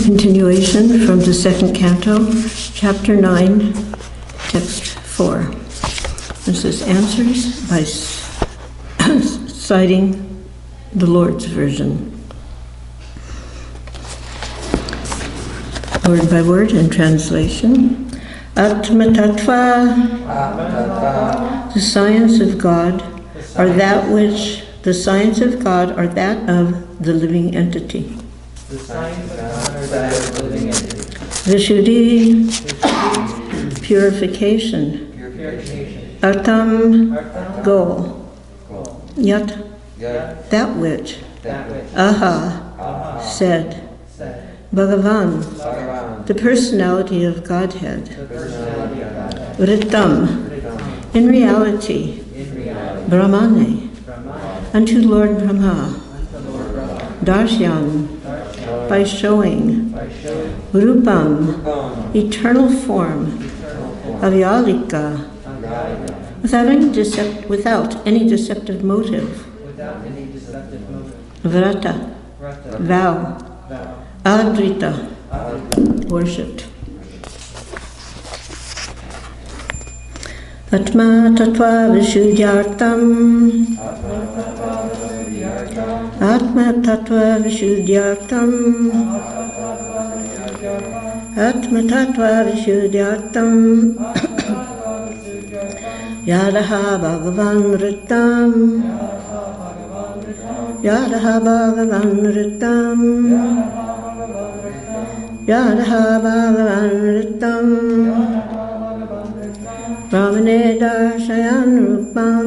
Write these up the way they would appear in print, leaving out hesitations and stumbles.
Continuation from the second canto, chapter 9, text 4. This is answers by citing the Lord's version. Word by word in translation. Atma Tattva, the science of God, or that which the science of God or that of the living entity. The science of God or that of the living entity. Vishuddhi, purification. Artam, goal. Yat, that which. Aha, said. Bhagavan, the personality of Godhead. Vritam, in reality. Brahmane, unto Lord Brahma. Darshan, by showing. Rupam, eternal form. Avyalika, without any deceptive motive. Vrata, vow. Adrita, worshipped. Atma Tattva Vishuddhyartam. Atma Tattva Vishuddhyartam. Atma Tattva Vishuddhyartam. Yadaha Bhagavan Ritam. Yadaha Bhagavan Ritam. Yadaha Bhagavan Ritam. Brahmane Darshayan Rupam.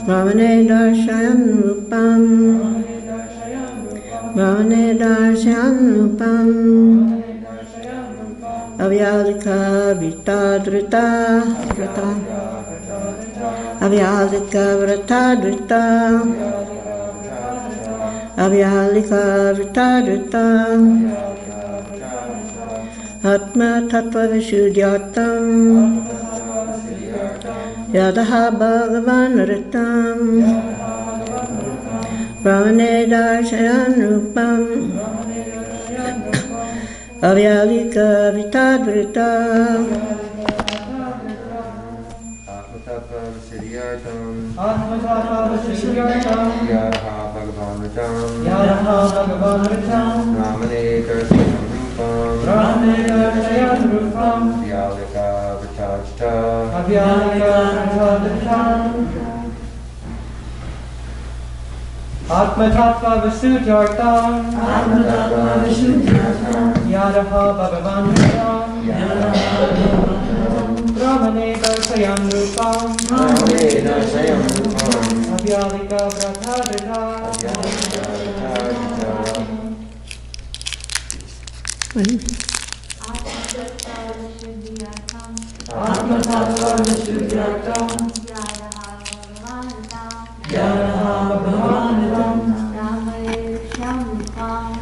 Brahmane Darshayan Rupam. Brahmane Darshayan Rupam. Avyalika Vitadrita. Avyalika Vitadrita. Avyalika Vitadrita. Atma Tattva Vishuddhyartam. Yadaha Bhagavan Ritam. Brahmane Darshayan Rupam. Avyalika Vitadrita. Atma Tattva Vishuddhyartam. Yadaha Bhagavan Ritam. Brahmane Darshayan Rupam. Avyalika Vitadrita. Atma Tattva Vishuddhyartam. Yadaha Bhagavan Ritam. Brahmane Darshayan Rupam. Avyalika Vitadrita. Atma Tattva Vishuddhyartam. Yadaha Bhagavan Ritam.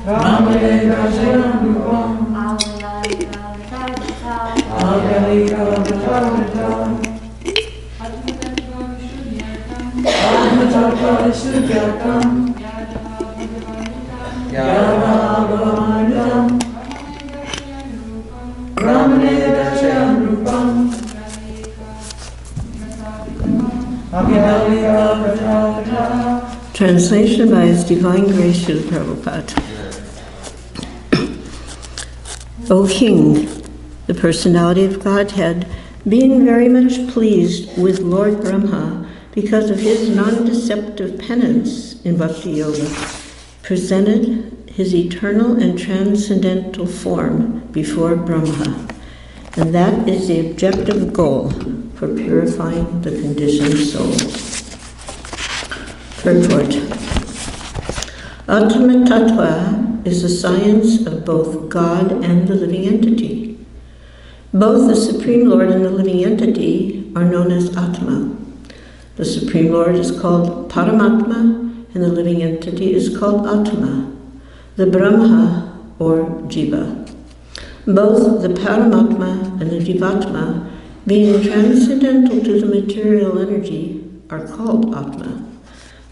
Brahmane Darshayan Rupam. Avyalika Vitadrita. Atma Tattva Vishuddhyartam. Yadaha Bhagavan Ritam. Brahmane Darshayan Rupam. Translation by His Divine Grace Srila Prabhupada. O King, the personality of Godhead, being very much pleased with Lord Brahma because of his non-deceptive penance in Bhakti Yoga, presented his eternal and transcendental form before Brahma, and that is the objective goal for purifying the conditioned soul. Purport. Atma Tattva is the science of both God and the living entity. Both the Supreme Lord and the living entity are known as Atma. The Supreme Lord is called Paramatma, and the living entity is called Atma, the Brahma or Jiva. Both the Paramatma and the Jivatma, being transcendental to the material energy, are called Atma.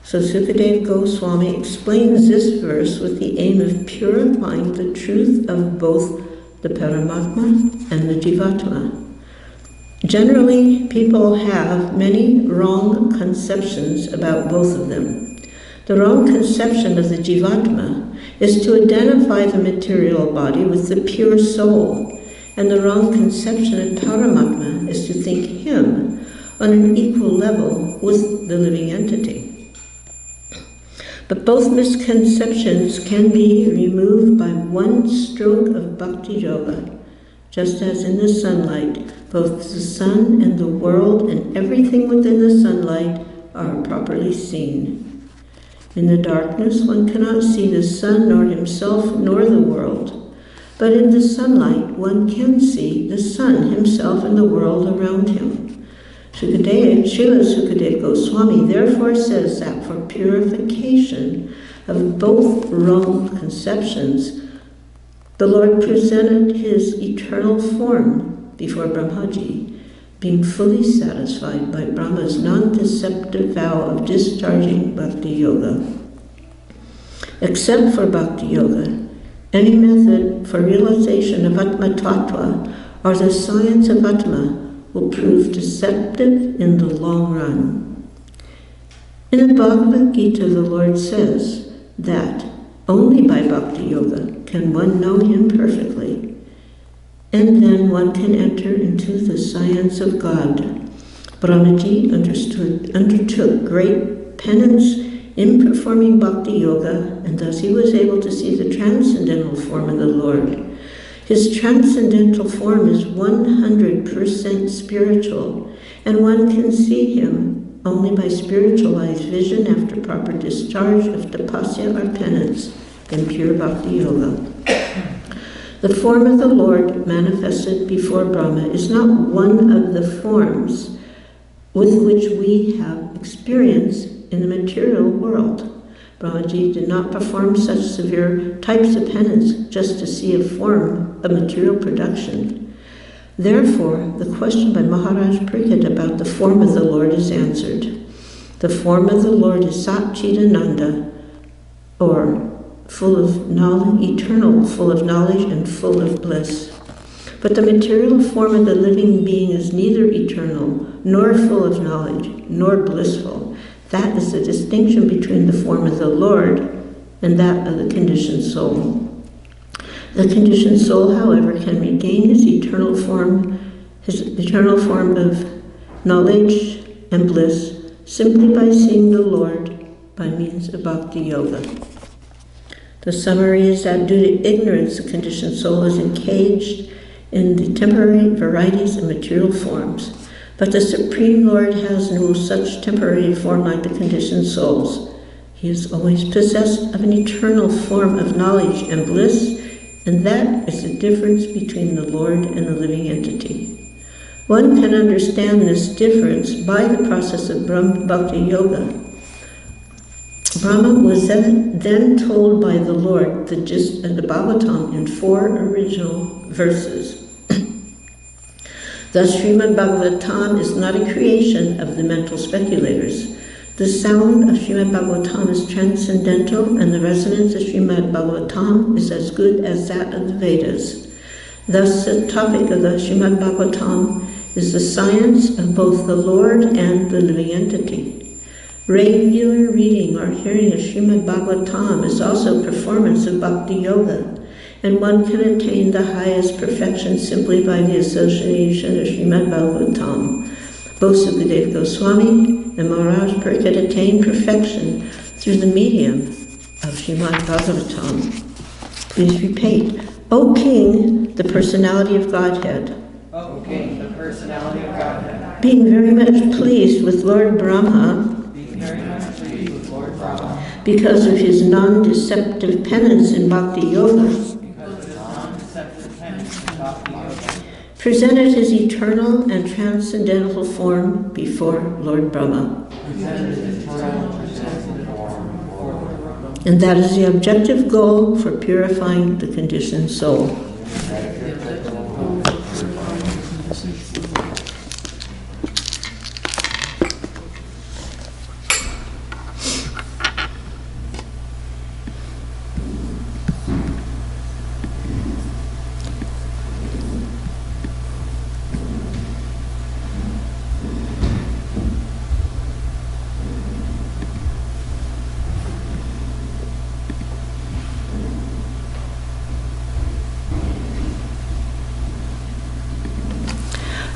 So Sukadeva Goswami explains this verse with the aim of purifying the truth of both the Paramatma and the Jivatma. Generally, people have many wrong conceptions about both of them. The wrong conception of the Jivatma is to identify the material body with the pure soul, and the wrong conception of Paramatma is to think him on an equal level with the living entity. But both misconceptions can be removed by one stroke of bhakti yoga. Just as in the sunlight, both the sun and the world and everything within the sunlight are properly seen. In the darkness, one cannot see the sun, nor himself, nor the world. But in the sunlight, one can see the sun himself and the world around him. Srila Sukadeva Goswami therefore says that for purification of both wrong conceptions, the Lord presented his eternal form before Brahmaji, being fully satisfied by Brahma's non-deceptive vow of discharging Bhakti Yoga. Except for Bhakti Yoga, any method for realization of Atma Tattva or the science of Atma will prove deceptive in the long run. In the Bhagavad Gita, the Lord says that only by Bhakti Yoga can one know him perfectly, and then one can enter into the science of God. Brahmaji undertook great penance in performing Bhakti Yoga, and thus he was able to see the transcendental form of the Lord. His transcendental form is 100% spiritual, and one can see him only by spiritualized vision after proper discharge of tapasya or penance in pure Bhakti Yoga. The form of the Lord manifested before Brahma is not one of the forms with which we have experience in the material world. Brahmaji did not perform such severe types of penance just to see a form of material production. Therefore, the question by Maharaj Parikshit about the form of the Lord is answered. The form of the Lord is Sat Chidananda, or full of knowledge, eternal, full of knowledge and full of bliss. But the material form of the living being is neither eternal, nor full of knowledge, nor blissful. That is the distinction between the form of the Lord and that of the conditioned soul. The conditioned soul, however, can regain his eternal form of knowledge and bliss simply by seeing the Lord by means of Bhakti Yoga. The summary is that due to ignorance, the conditioned soul is encaged in the temporary varieties of material forms. But the Supreme Lord has no such temporary form like the conditioned souls. He is always possessed of an eternal form of knowledge and bliss, and that is the difference between the Lord and the living entity. One can understand this difference by the process of Bhakti Yoga. Brahma was then told by the Lord the gist of the Bhagavatam in 4 original verses. Thus, Srimad Bhagavatam is not a creation of the mental speculators. The sound of Srimad Bhagavatam is transcendental, and the resonance of Srimad Bhagavatam is as good as that of the Vedas. Thus, the topic of the Srimad Bhagavatam is the science of both the Lord and the living entity. Regular reading or hearing of Srimad Bhagavatam is also performance of Bhakti Yoga, and one can attain the highest perfection simply by the association of Srimad Bhagavatam. Both Sukadeva Goswami and Maharaj Parikshit attained perfection through the medium of Srimad Bhagavatam. Please repeat. O King, the personality of Godhead. O King, the personality of Godhead. Being very much pleased with Lord Brahma, because of his non-deceptive penance in Bhakti Yoga, presented his eternal and transcendental form before Lord Brahma. And that is the objective goal for purifying the conditioned soul.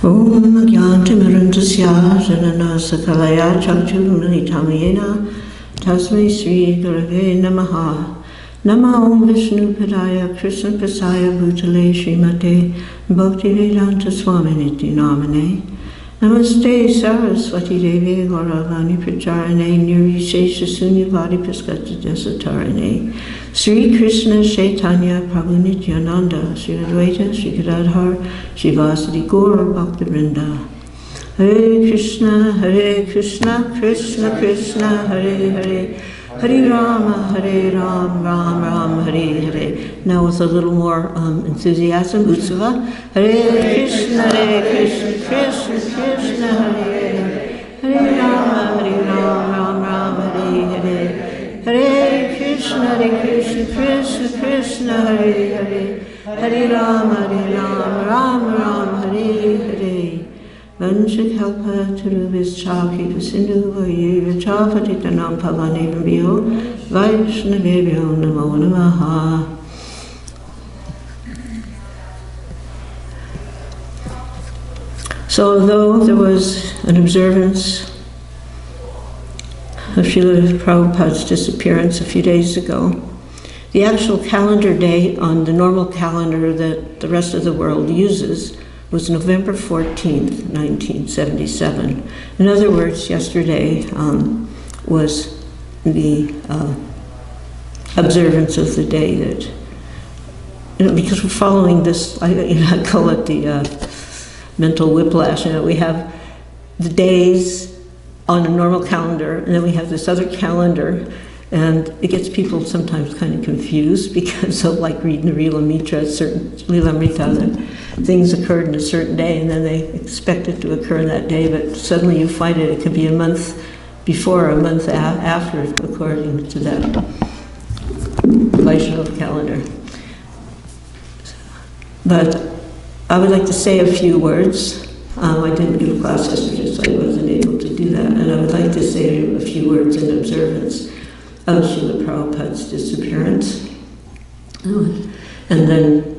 Om Gyantimirandasya Janana Sakalaya Chakchurumilitamayena Tasmai Sri Gurave Namaha. Nama Om Vishnu Padaya Krishna Pasaya Bhutale Srimate Bhaktivedanta Swaminiti Namane. Namaste Saraswati Devi Gauravani Pracharane Nirvishesha Sunyavadi Paskata Desatarane Sri Krishna Chaitanya Prabhu Nityananda Sri Advaita Sri Gadadhar Sri Vasadi Gaura Bhaktivinoda. Hare Krishna Krishna Krishna Hare Hare Hare Rama Ram Ram Hare Hare. Now with a little more enthusiasm, Utsava. Hare Krishna Krishna Krishna Hare Hare. Hare Rama Ram Hare Hare. Hare Krishna Krishna Krishna Hare Hare. Hare Rama Ram Hare Hare. Vanchakalpa Tarubhischa Kripasindu Vayevacha Patitanam Pavanebhyo Vaishnavebhyo Namo Namaha. So although there was an observance of Srila Prabhupada's disappearance a few days ago, the actual calendar date on the normal calendar that the rest of the world uses was November 14th, 1977. In other words, yesterday was the observance of the day that, because we're following this, I call it the mental whiplash. We have the days on a normal calendar, and then we have this other calendar, and it gets people sometimes kind of confused because of like reading the Lilamrita, that things occurred in a certain day and then they expect it to occur in that day, but suddenly you find it could be a month before or a month after, according to that Vaishnava calendar. But I would like to say a few words. I didn't do a class yesterday, so I wasn't able to do that, and I would like to say a few words in observance of Srila Prabhupada's disappearance. And then,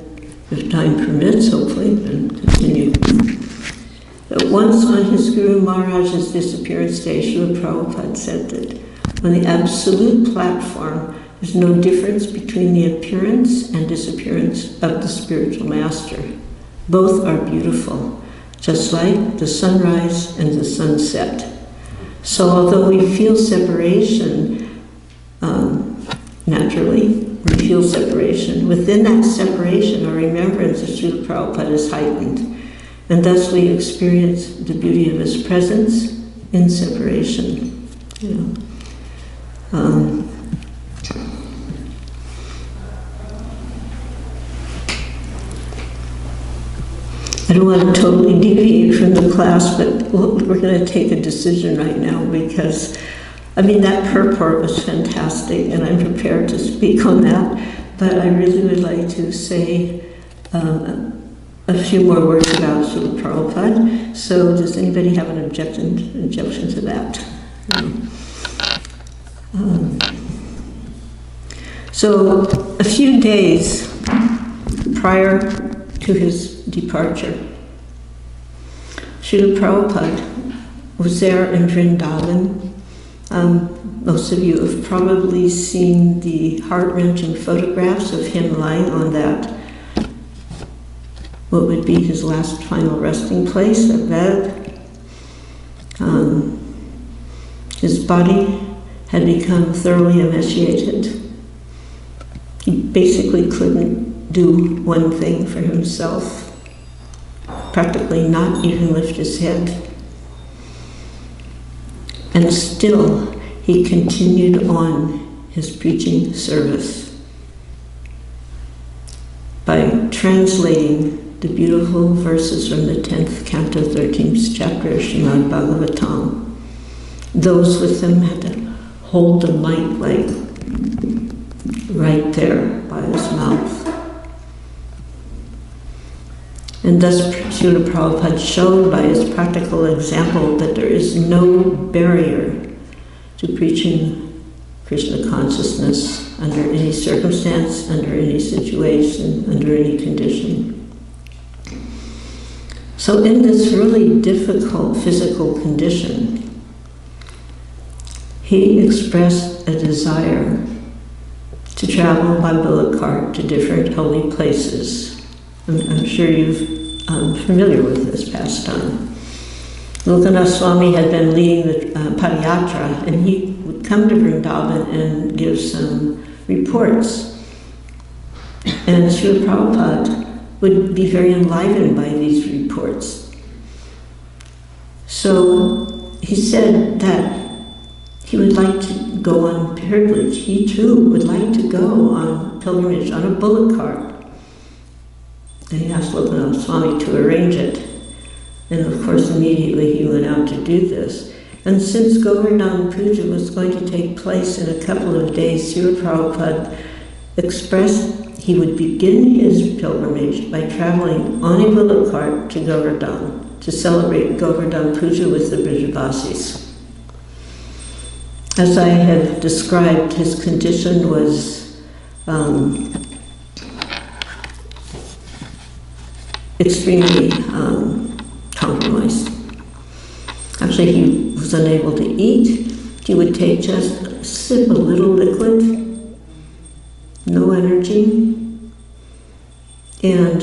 if time permits, hopefully, then continue. But once on his Guru Maharaj's disappearance day, Srila Prabhupada said that on the absolute platform, there's no difference between the appearance and disappearance of the spiritual master. Both are beautiful, just like the sunrise and the sunset. So although we feel separation, naturally, we feel separation. Within that separation, our remembrance of Srila Prabhupada is heightened, and thus we experience the beauty of his presence in separation. I don't want to totally deviate from the class, but we're going to take a decision right now because that purport was fantastic, and I'm prepared to speak on that, but I really would like to say a few more words about Srila Prabhupada. So does anybody have an objection to that? So a few days prior to his departure, Srila Prabhupada was there in Vrindavan. Most of you have probably seen the heart-wrenching photographs of him lying on that, what would be his last final resting place, a bed. His body had become thoroughly emaciated. He basically couldn't do one thing for himself, practically not even lift his head. And still, he continued on his preaching service by translating the beautiful verses from the 10th canto, 13th chapter of Srimad Bhagavatam. Those with him had to hold the mic like right there by his mouth. And thus Srila Prabhupada showed by his practical example that there is no barrier to preaching Krishna consciousness under any circumstance, under any situation, under any condition. So in this really difficult physical condition, he expressed a desire to travel by bullock cart to different holy places. I'm sure you're familiar with this pastime. Lokanath Swami had been leading the Padayatra, and he would come to Vrindavan and give some reports. And Srila Prabhupada would be very enlivened by these reports. So he said that he would like to go on pilgrimage. He too would like to go on pilgrimage on a bullock cart. And he asked Lokanath Swami to arrange it. And of course, immediately he went out to do this. And since Govardhan Puja was going to take place in a couple of days, Srila Prabhupada expressed he would begin his pilgrimage by traveling on a bullock cart to Govardhan to celebrate Govardhan Puja with the Brajavasis. As I had described, his condition was extremely compromised. Actually, he was unable to eat. He would take just a sip of little liquid, no energy, and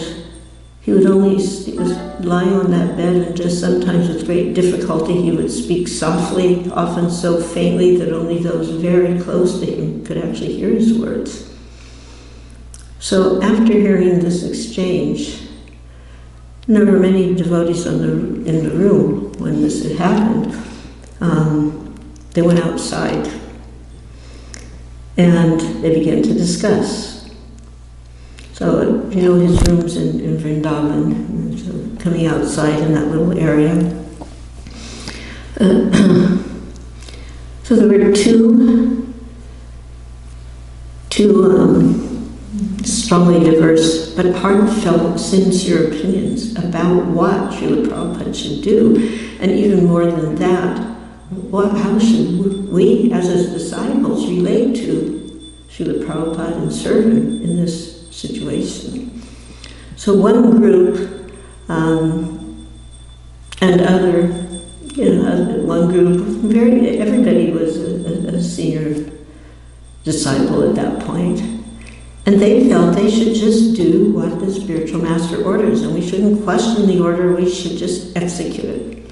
he would lie on that bed, and just sometimes with great difficulty he would speak softly, often so faintly that only those very close to him could actually hear his words. So after hearing this exchange, there were many devotees in the room when this had happened. They went outside and they began to discuss. So, you know, his room's in Vrindavan, so coming outside in that little area. So there were two strongly diverse but heartfelt, sincere opinions about what Srila Prabhupada should do. And even more than that, how should we as his disciples relate to Srila Prabhupada and serve him in this situation? So one group and other, one group, everybody was a senior disciple at that point. And they felt they should just do what the spiritual master orders, and we shouldn't question the order, we should just execute it.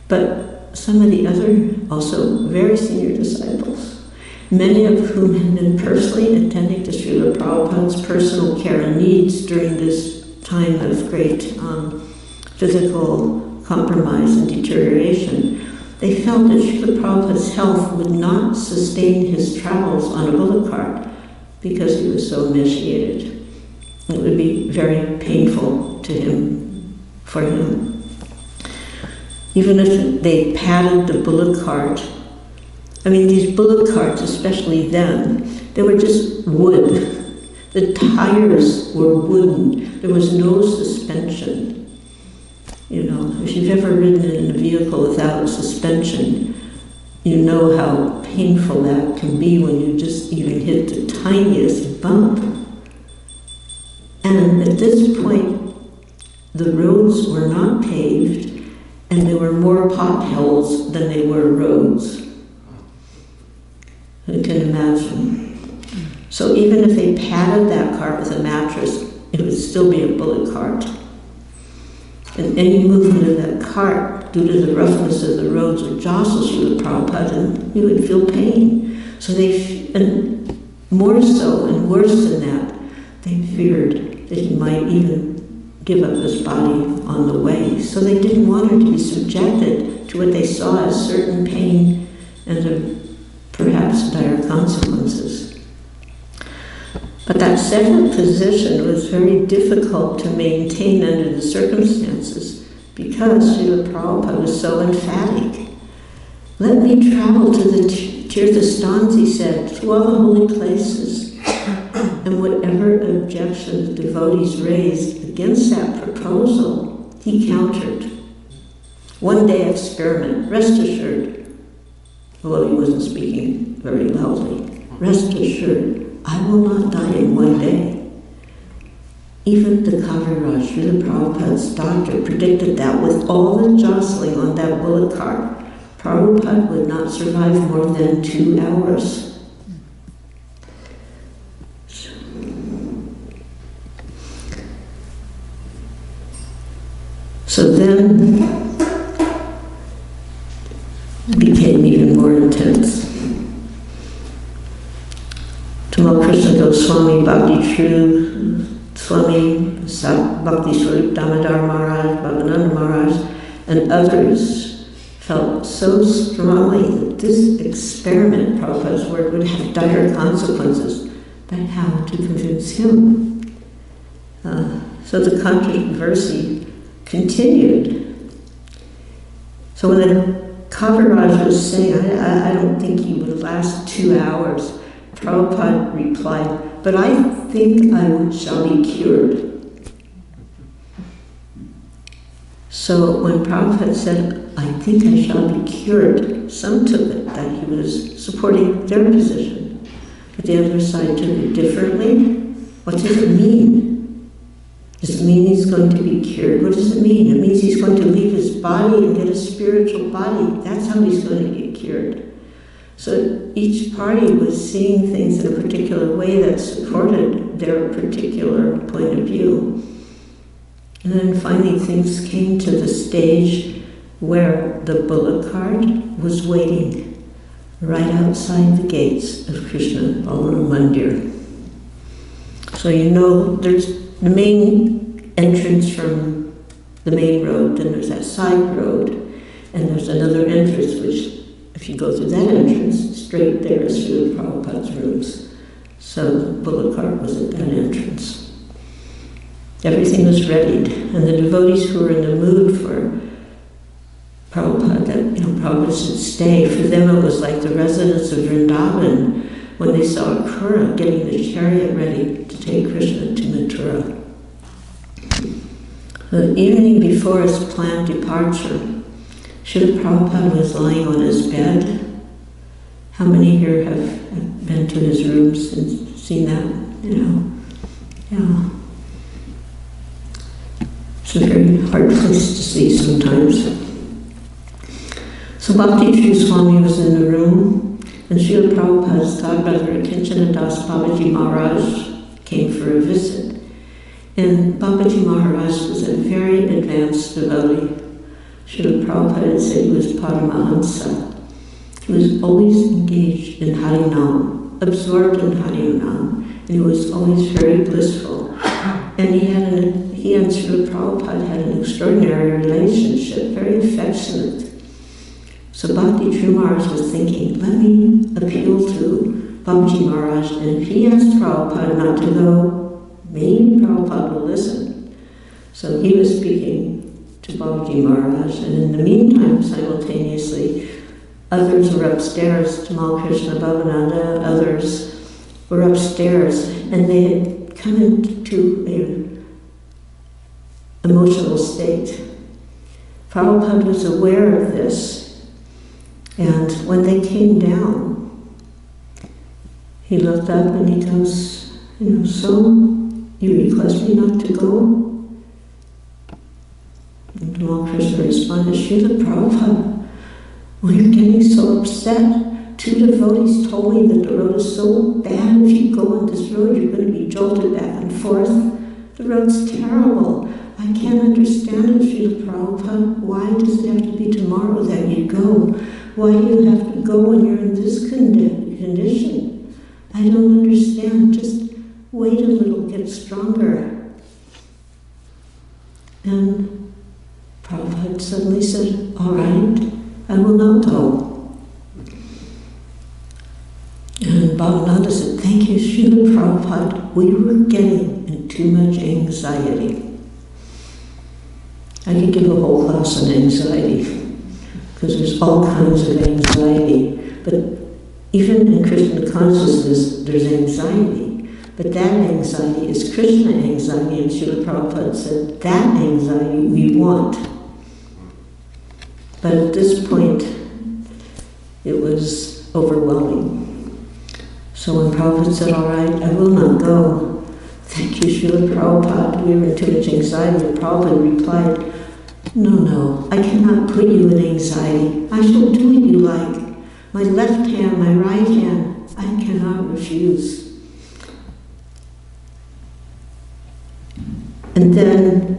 But some of the other, also very senior disciples, many of whom had been personally attending to Srila Prabhupada's personal care and needs during this time of great physical compromise and deterioration, they felt that Srila Prabhupada's health would not sustain his travels on a bullock cart because he was so emaciated. It would be very painful for him. Even if they padded the bullock cart, these bullock carts, especially then, they were just wood. The tires were wooden. There was no suspension. If you've ever ridden in a vehicle without suspension, you know how painful that can be when you just even hit the tiniest bump. And at this point, the roads were not paved, and there were more potholes than they were roads. You can imagine. So even if they padded that cart with a mattress, it would still be a bullock cart. And any movement of that cart, due to the roughness of the roads, would jostle Srila Prabhupada, and he would feel pain. So and more so and worse than that, they feared that he might even give up his body on the way. So they didn't want him to be subjected to what they saw as certain pain and perhaps dire consequences. But that second position was very difficult to maintain under the circumstances because Srila Prabhupada was so emphatic. Let me travel to the Tirthastans, he said, to all the holy places. And whatever objections devotees raised against that proposal, he countered. One day experiment, rest assured, although he wasn't speaking very loudly, rest assured, I will not die in one day. Even the Kaviraj, Srila Prabhupada's doctor, predicted that with all the jostling on that bullock cart, Prabhupada would not survive more than 2 hours. So then it became even more intense. Tamal Krishna Goswami, Bhakti True Swami, Bhakti Swarup Damodar Maharaj, Bhavananda Maharaj, and others felt so strongly that this experiment, Prabhupada's word, would have dire consequences, but how to convince him? So the controversy continued. So when the Kaviraj was saying, I don't think he would last 2 hours, Prabhupada replied, but I think I shall be cured. So when Prabhupada said, I think I shall be cured, some took it that he was supporting their position, but the other side took it differently. What does it mean? Does it mean he's going to be cured? What does it mean? It means he's going to leave his body and get a spiritual body. That's how he's going to get cured. So each party was seeing things in a particular way that supported their particular point of view. And then finally things came to the stage where the bullock cart was waiting right outside the gates of Krishna Balaram Mandir. So you know there's the main entrance from the main road, then there's that side road, and there's another entrance which, if you go through that entrance, straight there is Srila Prabhupada's rooms. So the bullock cart was at that entrance. Everything was readied, and the devotees who were in the mood for Prabhupada, that Prabhupada should stay, for them it was like the residents of Vrindavan when they saw Akrura getting the chariot ready to take Krishna to Mathura. The evening before his planned departure, Srila Prabhupada was lying on his bed. How many here have been to his rooms and seen that? Yeah. It's a very hard place to see sometimes. So Bhakti True Swami was in the room, and Srila Prabhupada's godbrother, Kincanadas Babaji Maharaj, came for a visit. And Babaji Maharaj was a very advanced devotee. Srila Prabhupada had said he was Paramahansa. He was always engaged in Harinam, absorbed in Harinam, and he was always very blissful. And he and Srila Prabhupada had an extraordinary relationship, very affectionate. So Bhakti True Maharaj was thinking, let me appeal to Babaji Maharaj, and if he asked Prabhupada not to go, maybe Prabhupada will listen. So he was speaking to Babaji Maharaj, and in the meantime, simultaneously, others were upstairs, Tamal Krishna Bhavananda, others were upstairs, and they had come into an emotional state. Prabhupada was aware of this, and when they came down, he looked up and he goes, so you request me not to go? And Tamal Krishna responded, Srila Prabhupada, well, you're getting so upset. 2 devotees told me that the road is so bad. If you go on this road, you're going to be jolted back and forth. The road's terrible. I can't understand it, Srila Prabhupada. Why does it have to be tomorrow that you go? Why do you have to go when you're in this condition? I don't understand. Just wait a little, get stronger. And Prabhupada suddenly said, all right, I will not go. And Bhavananda said, thank you, Srila Prabhupada. We were getting in too much anxiety. I could give a whole class on anxiety, because there's all kinds of anxiety. But even in Krishna consciousness, there's anxiety. But that anxiety is Krishna anxiety, and Srila Prabhupada said, that anxiety we want. But at this point, it was overwhelming. So when Prabhupada said, all right, I will not go, "Thank you, Srila Prabhupada. We were in too much anxiety." And Prabhupada replied, No, I cannot put you in anxiety. I shall do what you like. My left hand, my right hand, I cannot refuse." And then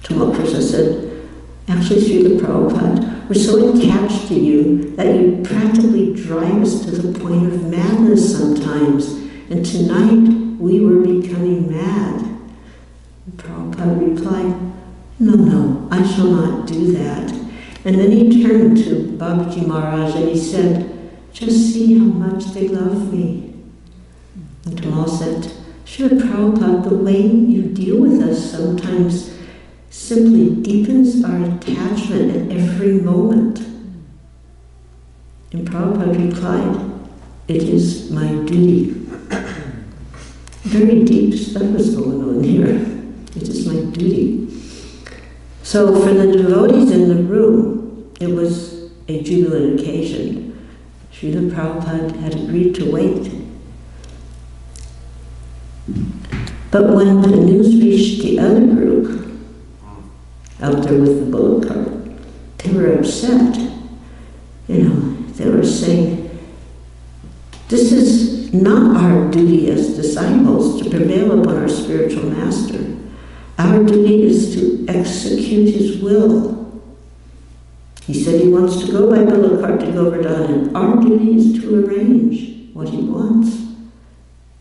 Tamal Krishna said, "Actually, Srila Prabhupada, we're so attached to you that you practically drive us to the point of madness sometimes. And tonight we were becoming mad." And Prabhupada replied, No, I shall not do that." And then he turned to Babaji Maharaj and he said, "Just see how much they love me." And Tamal said, "Srila Prabhupada, the way you deal with us sometimes simply deepens our attachment at every moment." And Prabhupada replied, "It is my duty." Very deep stuff was going on here. It is my duty. So for the devotees in the room, it was a jubilant occasion. Srila Prabhupada had agreed to wait. But when the news reached the other group, out there with the bullock cart, they were upset. They were saying, "This is not our duty as disciples to prevail upon our spiritual master. Our duty is to execute his will. He said he wants to go by bullock cart to Govardhan, and our duty is to arrange what he wants.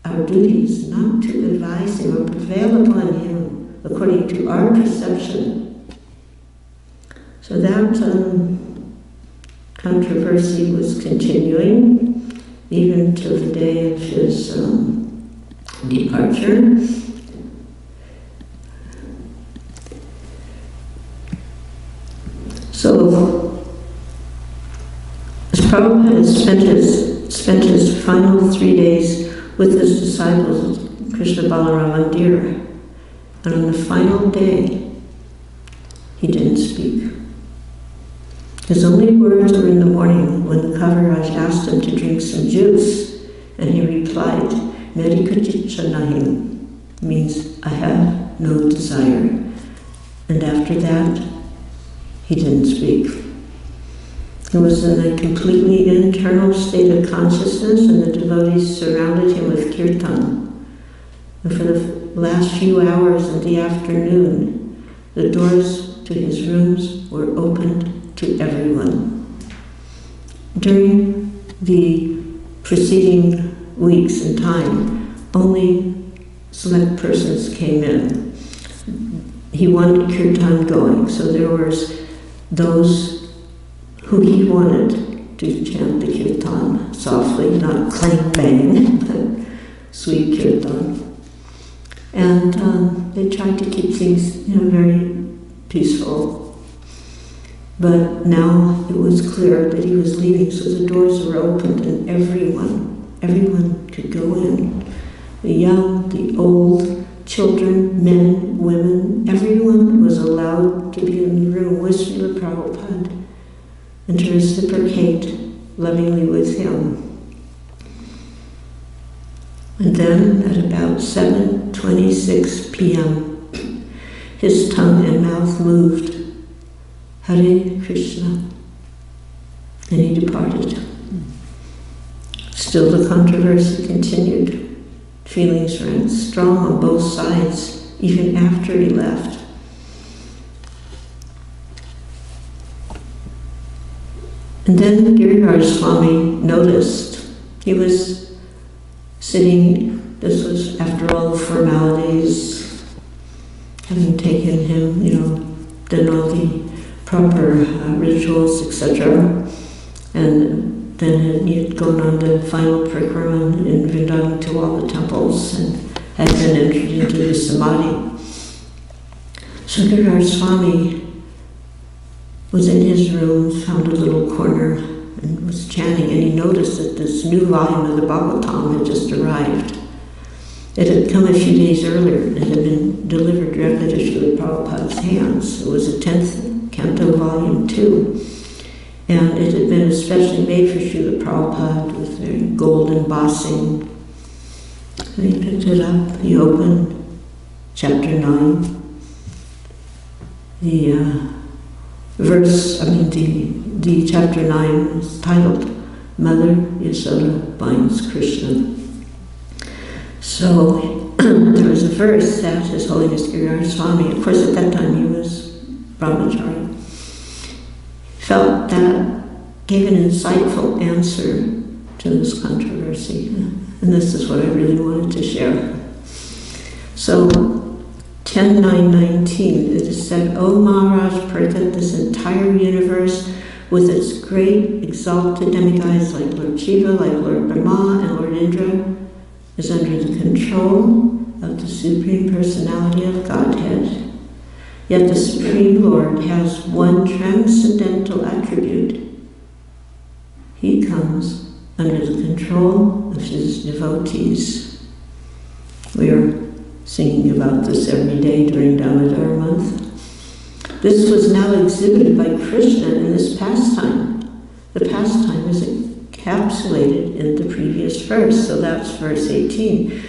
Our duty is not to advise him or prevail upon him according to our perception." So that controversy was continuing even till the day of his departure. So, as Prabhupada spent his final 3 days with his disciples at Krishna Balaram Mandir, and on the final day, he didn't speak. His only words were in the morning when the Kaviraj asked him to drink some juice, and he replied, "Meri kuchicha nahim," means "I have no desire." And after that, he didn't speak. He was in a completely internal state of consciousness, and the devotees surrounded him with kirtan. And for the last few hours in the afternoon, the doors to his rooms were opened to everyone. During the preceding weeks in time, only select persons came in. He wanted kirtan going, so there was those who he wanted to chant the kirtan softly, not clang bang, but sweet kirtan. And they tried to keep things, very peaceful. But now it was clear that he was leaving, so the doors were opened and everyone could go in. The young, the old, children, men, women, everyone was allowed to be in the room with Srila Prabhupada and to reciprocate lovingly with him. And then at about 7:26 p.m., his tongue and mouth moved, "Hare Krishna," and he departed. Still the controversy continued. Feelings ran strong on both sides, even after he left. And then Giriraj Swami noticed. He was sitting, this was after all the formalities, having taken him, done all the proper rituals, etc. And then he had gone on the final parikrama in Vrindavan to all the temples and had been entered into the samadhi. So Giriraj Swami was in his room, found a little corner, and was chanting, and he noticed that this new volume of the Bhagavatam had just arrived. It had come a few days earlier, and it had been delivered directly to Srila Prabhupada's hands. It was a 10th canto, volume 2. And it had been especially made for Srila Prabhupada with very gold embossing. So he picked it up, he opened chapter 9. The chapter 9 is titled, Mother Yasoda Binds Krishna. So there was a verse that His Holiness Giriraj Swami, of course at that time he was brahmachari, felt that gave an insightful answer to this controversy. And this is what I really wanted to share. So 10.9.19, it is said, O Maharaj Purta, this entire universe with its great exalted demigods like Lord Shiva, like Lord Brahma and Lord Indra, is under the control of the Supreme Personality of Godhead. Yet the Supreme Lord has one transcendental attribute. He comes under the control of his devotees. We are singing about this every day during Damodar month. This was now exhibited by Krishna in this pastime. The pastime is encapsulated in the previous verse, so that's verse 18.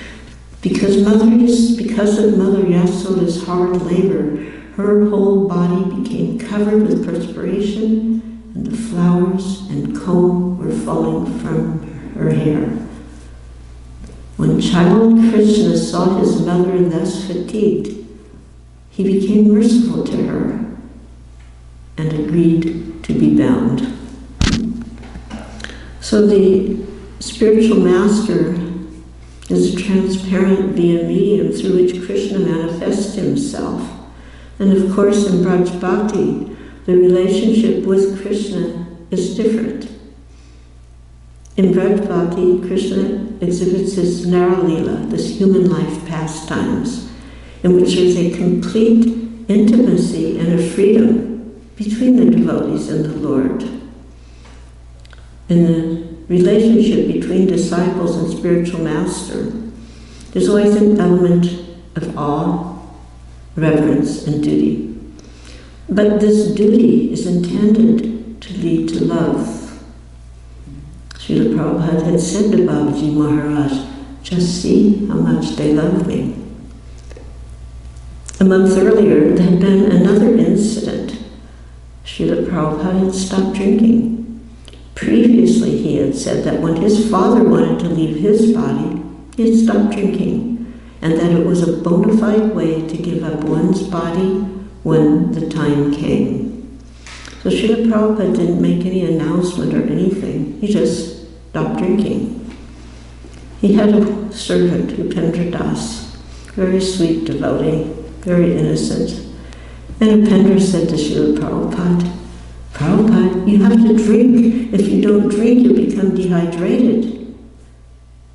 Because of Mother Yasoda's hard labor, her whole body became covered with perspiration, and the flowers and comb were falling from her hair. When child Krishna saw his mother thus fatigued, he became merciful to her and agreed to be bound. So the spiritual master is a transparent via medium through which Krishna manifests himself. And of course in Braj Bhakti, the relationship with Krishna is different. In Braj Bhakti, Krishna exhibits his Nara-lila, this human life pastimes, in which there is a complete intimacy and a freedom between the devotees and the Lord. In the relationship between disciples and spiritual master, there's always an element of awe, reverence, and duty. But this duty is intended to lead to love. Srila Prabhupada had said to Babaji Maharaj, just see how much they love me. A month earlier, there had been another incident. Srila Prabhupada had stopped drinking. Previously, he had said that when his father wanted to leave his body, he had stopped drinking, and that it was a bona fide way to give up one's body when the time came. So Srila Prabhupada didn't make any announcement or anything. He just stopped drinking. He had a servant, Upendra Das, very sweet devotee, very innocent. And Upendra said to Srila Prabhupada, Prabhupada, you have to drink. If you don't drink, you become dehydrated.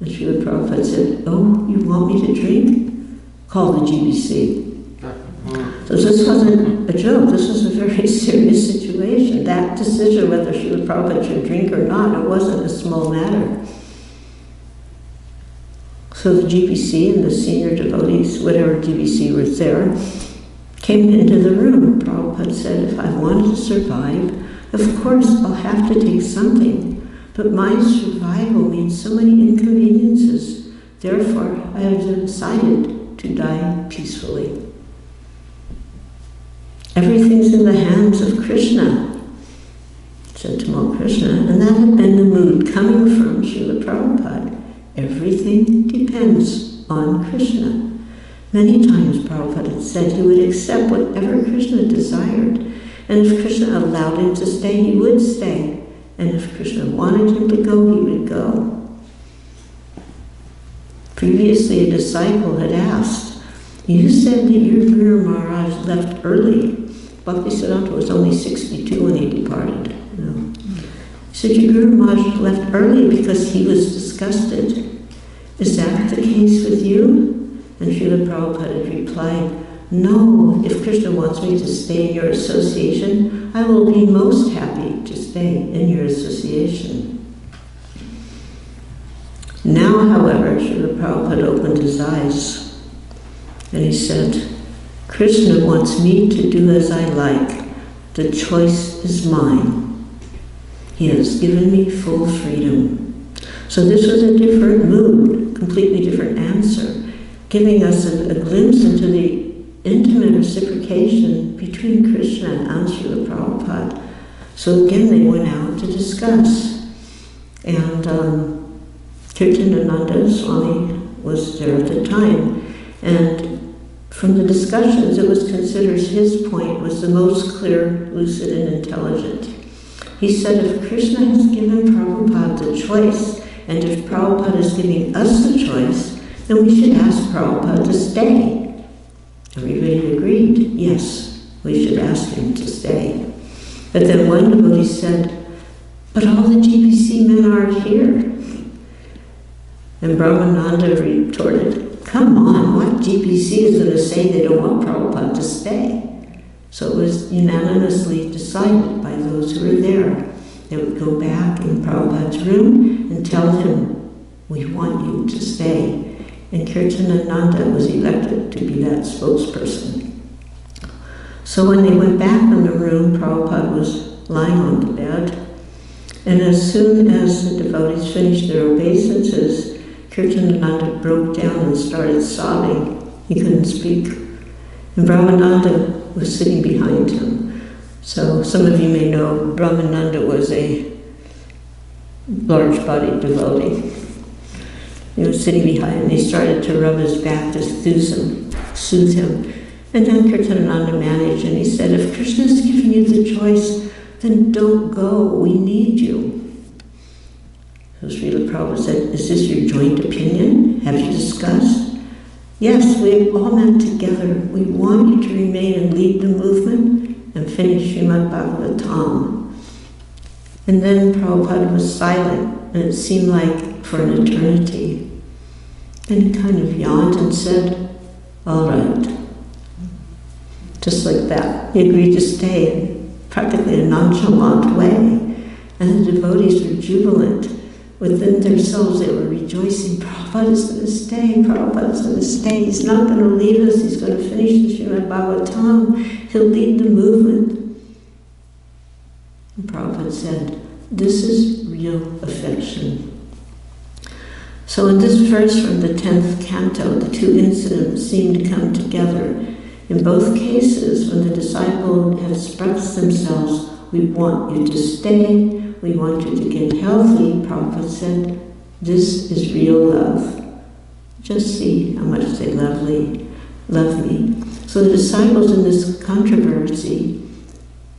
And Srila Prabhupada said, oh, you want me to drink? Call the GBC. So this wasn't a joke, this was a very serious situation. That decision whether Srila Prabhupada should drink or not, it wasn't a small matter. So the GBC and the senior devotees, whatever GBC was there, came into the room. Prabhupada said, if I wanted to survive, of course I'll have to take something, but my survival means so many inconveniences. Therefore, I have decided to die peacefully. Everything's in the hands of Krishna, said Tamal Krishna, and that had been the mood coming from Srila Prabhupada. Everything depends on Krishna. Many times Prabhupada had said he would accept whatever Krishna desired, and if Krishna allowed him to stay, he would stay, and if Krishna wanted him to go, he would go. Previously, a disciple had asked, you said that your Guru Maharaj left early. Bhaktisiddhanta was only 62 when he departed. No. He said, your Guru Maharaj left early because he was disgusted. Is that the case with you? And Srila Prabhupada replied, no, if Krishna wants me to stay in your association, I will be most happy to stay in your association. Now, however, Srila Prabhupada opened his eyes and he said, Krishna wants me to do as I like. The choice is mine. He has given me full freedom. So this was a different mood, completely different answer, giving us a glimpse into the intimate reciprocation between Krishna and Srila Prabhupada. So again, they went out to discuss. And Kirtanananda Swami was there at the time. And from the discussions, it was considered his point was the most clear, lucid, and intelligent. He said, if Krishna has given Prabhupada the choice, and if Prabhupada is giving us the choice, then we should ask Prabhupada to stay. Everybody agreed, yes, we should ask him to stay. But then one devotee said, but all the GBC men aren't here. And Brahmananda retorted, come on, what GBC is going to say they don't want Prabhupada to stay? So it was unanimously decided by those who were there. They would go back in Prabhupada's room and tell him, we want you to stay. And Kirtanananda was elected to be that spokesperson. So when they went back in the room, Prabhupada was lying on the bed. And as soon as the devotees finished their obeisances, Kirtanananda broke down and started sobbing. He couldn't speak. And Brahmananda was sitting behind him. So some of you may know Brahmananda was a large-bodied devotee. He was sitting behind him. He started to rub his back to soothe him. And then Kirtanananda managed, and he said, if Krishna's given you the choice, then don't go. We need you. So Srila Prabhupada said, is this your joint opinion? Have you discussed? Yes, we've all met together. We want you to remain and lead the movement and finish Srimad Bhagavatam. And then Prabhupada was silent, and it seemed like for an eternity. Then he kind of yawned and said, all right. Just like that. He agreed to stay in practically a nonchalant way. And the devotees were jubilant. Within themselves, they were rejoicing. Prabhupada is going to stay. Prabhupada is going to stay. He's not going to leave us. He's going to finish the Srimad Bhagavatam. He'll lead the movement. And Prabhupada said, this is real affection. So in this verse from the 10th canto, the two incidents seem to come together. In both cases, when the disciple had expressed themselves, we want you to stay, we want you to get healthy, Prabhupada said, this is real love. Just see how much they love me. So the disciples in this controversy,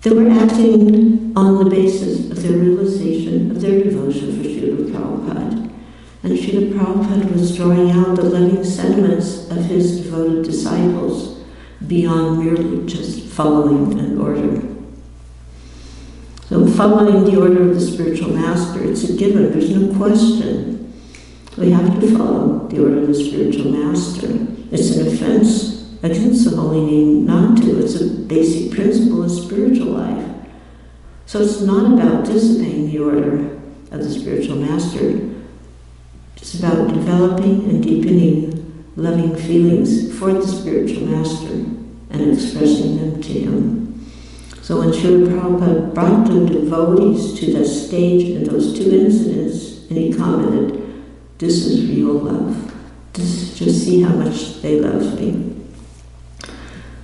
they were acting on the basis of their realization of their devotion for Srila Prabhupada. And Srila Prabhupada was drawing out the loving sentiments of his devoted disciples beyond merely just following an order. So following the order of the spiritual master, it's a given, there's no question. We have to follow the order of the spiritual master. It's an offense against the holy name not to. It's a basic principle of spiritual life. So it's not about disobeying the order of the spiritual master. It's about developing and deepening loving feelings for the spiritual master and expressing them to him. So when Srila Prabhupada brought the devotees to that stage in those two incidents, and he commented, this is real love. Just see how much they love me.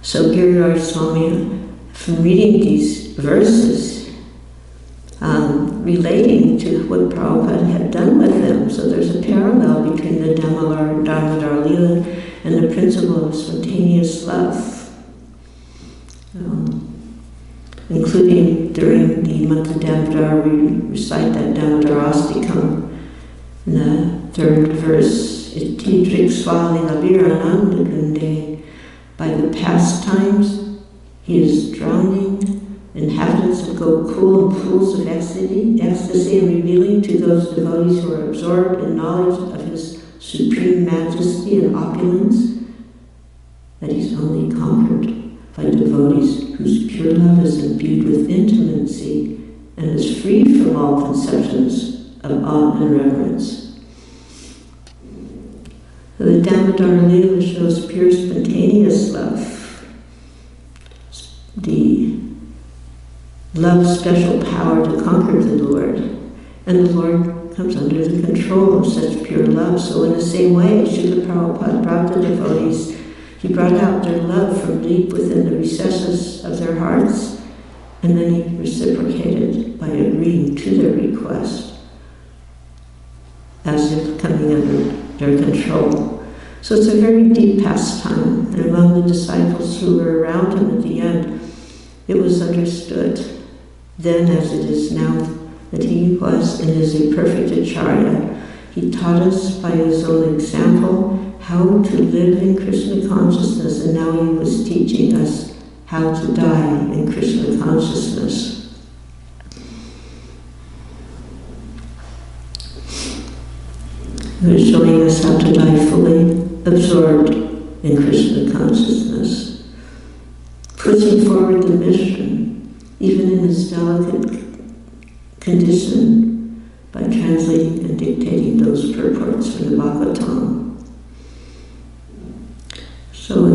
So Giriraj Swami, from reading these verses, relating to what Prabhupada had done with them. So there's a parallel between the Damodar Lila and the principle of spontaneous love. Including during the month of Damodar, we recite that Damodar Astikam. In the third verse, Iti Driksvali Labirananda Kunde. By the pastimes, he is drowning inhabitants of Gokul and pools of ecstasy, and revealing to those devotees who are absorbed in knowledge of his supreme majesty and opulence that he's only conquered by devotees whose pure love is imbued with intimacy and is free from all conceptions of awe and reverence. The Damodar Lila shows pure spontaneous love, the love's special power to conquer the Lord. And the Lord comes under the control of such pure love. So in the same way, Srila Prabhupada brought the devotees, he brought out their love from deep within the recesses of their hearts, and then he reciprocated by agreeing to their request, as if coming under their control. So it's a very deep pastime, and among the disciples who were around him at the end, it was understood then as it is now that he was and is a perfect acharya. He taught us by his own example how to live in Krishna consciousness, and now he was teaching us how to die in Krishna consciousness. He was showing us how to die fully absorbed in Krishna consciousness, pushing forward the mission, even in his delicate condition, by translating and dictating those purports from the Bhagavatam. So,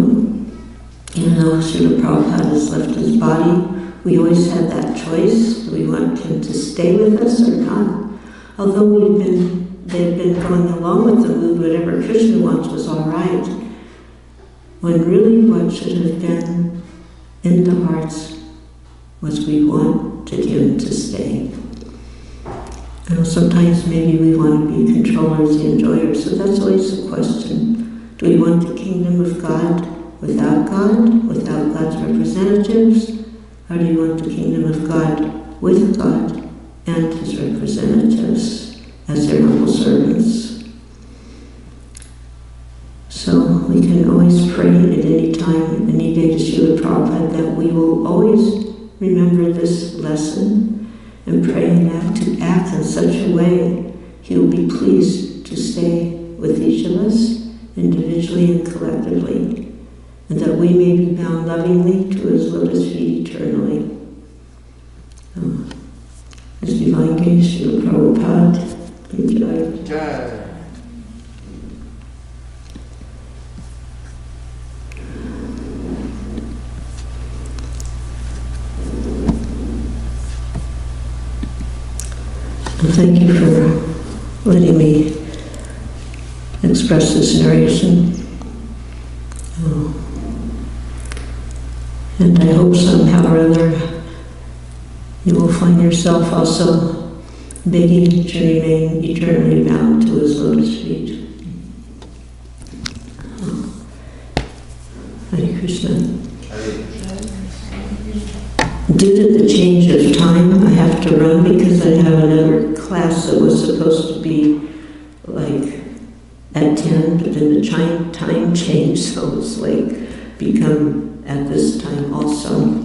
even though Srila Prabhupada has left his body, we always have that choice. Do we want him to stay with us or not? Although they've been going along with the mood, whatever Krishna wants was all right, when really what should have been in the hearts was we wanted him to stay. Sometimes maybe we want to be controllers and enjoyers, so that's always the question. Do we want the kingdom of God without God's representatives? Or do you want the kingdom of God with God and his representatives as their humble servants? So we can always pray at any time, any day to Srila Prabhupada that we will always remember this lesson and praying that to act in such a way he will be pleased to stay with each of us individually and collectively, and that we may be bound lovingly to his lotus feet eternally. His divine grace, Srila Prabhupada. Jai. Thank you for letting me express this narration. And I hope somehow or other you will find yourself also begging to remain eternally bound to his lotus feet. Hare Krishna. Due to the change of time, I have to run because I have another class that was supposed to be like at 10, but then the time changed, so it's like become at this time also.